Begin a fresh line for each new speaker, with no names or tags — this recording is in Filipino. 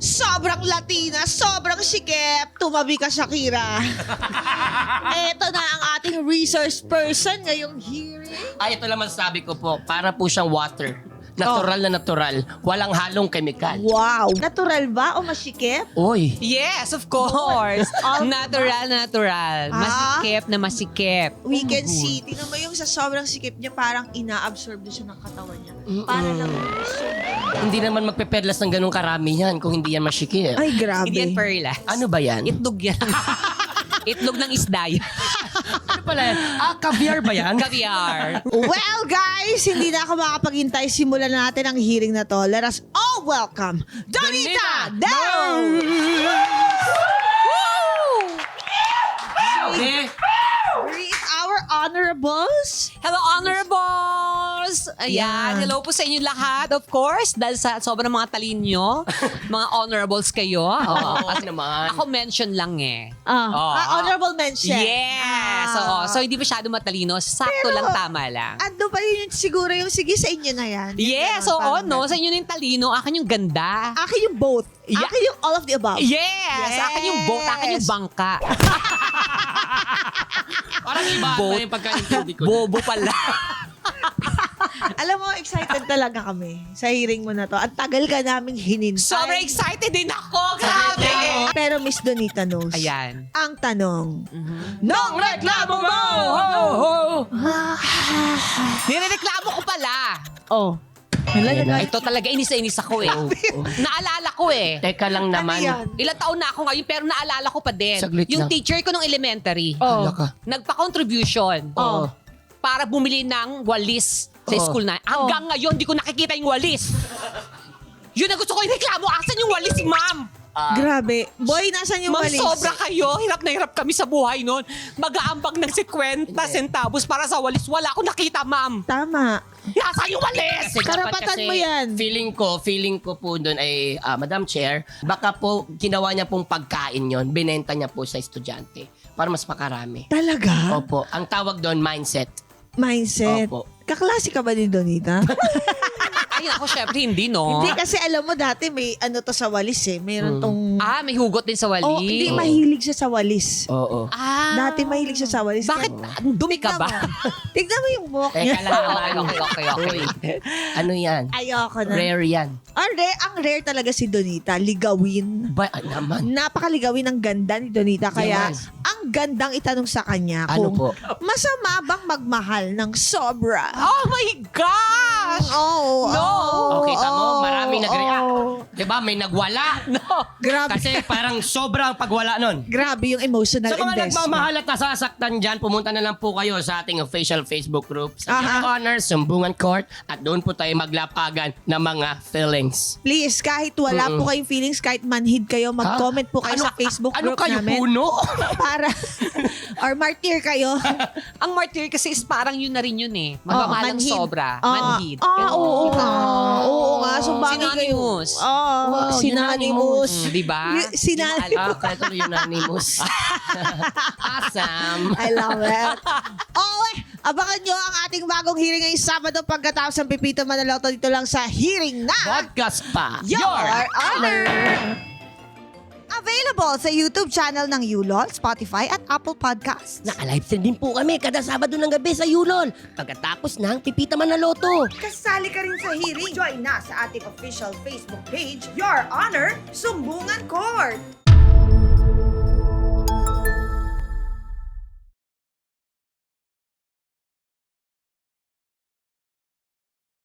Sobrang Latina, sobrang sikip. Tumabi ka, Shakira. Ito na ang ating resource person ngayong hearing.
Ay, ito lang masasabi ko po. Para po siyang water. Natural na natural. Walang halong kemikal.
Wow. Natural ba o masikip?
Oy.
Yes, of course. Natural. Masikip na masikip.
We can see. Tingnan mo yung sa sobrang sikip niya, parang ina-absorb doon siya ng katawan niya. Para lang
Hindi naman magpeperlas ng ganung karami yan kung hindi yan masikip.
Ay, grabe.
Hindi yan perlas.
Ano ba yan?
Itlog yan. Itlog ng isda yan.
Ano pala yan? Caviar ba yan?
Caviar.
Well, guys, hindi na ako makapaghintay. Simulan na natin ang hearing na to. Let us all welcome Donita Dao!
Okay.
Greet our honorables.
Hello, honorables! Ayan,
Yan.
hello po sa inyo lahat, of course. Dahil sa sobrang mga talinyo, mga honorables kayo.
Oo, kasi naman.
Ako mention lang eh.
Honorable mention.
Yes! So, hindi masyado matalino. Sakto
Pero,
lang, tama lang.
Ando pa yun siguro yung sige sa inyo na yan.
Yes,
Ganon,
oo,
parang
no?
ganon.
Sa inyo na yung talino, akin yung ganda.
Akin yung both.
Yeah.
Akin yung all of the above.
Yes! Akin yung boat, akin yung bangka.
Parang iba
Boat.
na yung pagka-intindi ko.
Bobo pala.
Alam mo, excited talaga kami sa hearing mo na to. Ang tagal ka naming hinintay.
Sobrang excited din ako. Grabe!
Pero Miss Donita knows.
Ayan.
Ang tanong,
Nong reklamo mo! Ho, ho!
Nirereklamo ko pala.
oh,
Ito talaga, inis na inis ako eh. Naalala ko eh.
Teka lang naman.
yan?
Ilang taon na ako ngayon pero naalala ko pa din.
Saglit
Yung
lang.
teacher ko nung elementary,
Oh.
Hala ka.
nagpa-contribution
Oh.
para bumili ng walis sa
Oh.
school na. Hanggang ngayon, di ko nakikita yung walis. Yun na gusto ko yung reklamo. Asan yung walis, ma'am?
Grabe. Boy, nasan yung
Ma'am,
walis?
sobra kayo. Hirap na hirap kami sa buhay noon. Mag-aambag ng 50 centavos para sa walis. Wala akong nakita, ma'am.
Tama.
Nasaan yung walis?
Kasi dapat
Karapatan
kasi
mo yan.
Feeling ko po doon ay, Madam Chair, baka po ginawa niya pong pagkain yon, binenta niya po sa estudyante para mas makarami.
Talaga?
Opo. Ang tawag doon, mindset.
Mindset.
Opo.
Kaklase ka ba ni Donita?
Ay, ako syempre hindi, no?
Hindi kasi alam mo dati may ano to sa walis eh. Mayroon tong...
Ah, may hugot din sa walis.
Oh, hindi mahilig siya sa walis.
Oo.
Ah.
Dati mahilig siya sa walis.
Bakit? Dumi ka ba?
Tignan mo yung buhok niya.
Teka lang naman.
Okay.
Ano yan?
Ayoko na.
Rare yan.
Ang rare talaga si Donita. Ligawin.
Ba, naman.
Napakaligawin ng ganda ni Donita. Kaya
Yes.
ang gandang itanong sa kanya
Ano
kung
po?
masama bang magmahal ng sobra?
Oh my gosh!
Oh,
No.
Okay, tamo, maraming nag-react.
oh.
Diba, may nagwala.
No.
Grabe.
Kasi parang sobrang pagwala nun.
Grabe yung emotional
Sa mga
investment.
nagmamahal at nasasaktan dyan, pumunta na lang po kayo sa ating official Facebook group sa
Aha.
Your Honor, Sumbungan Court, at doon po tayo maglapagan ng mga feelings.
Please, kahit wala po kayong feelings, kahit manhid kayo, mag-comment po kayo sa Facebook
Ano
group
kayo,
namin.
puno?
Para, or martyr kayo.
Ang martyr kasi is parang yun na rin yun eh. Magmamahal ng
manhid.
sobra.
Ah,
Manhid.
oo
Ganun.
nga. Oo nga. So, bagay kayo.
Synonymous.
Wow,
Synonymous.
Di ba?
Synonymous.
Kaya ito unanimous. Awesome.
I love it. Abangan nyo ang ating bagong hearing ngayong Sabado pagkatapos ng Pipito Manaloto dito lang sa hearing na
Podcast pa.
Your Honor. Available sa YouTube channel ng Yulol, Spotify at Apple Podcasts.
Naka-live stream din po kami kada Sabado ng gabi sa Yulol. Pagkatapos ng Pipita Manaloto.
Kasali ka rin sa hearing. Join na sa ating official Facebook page, Your Honor, Sumbungan Court.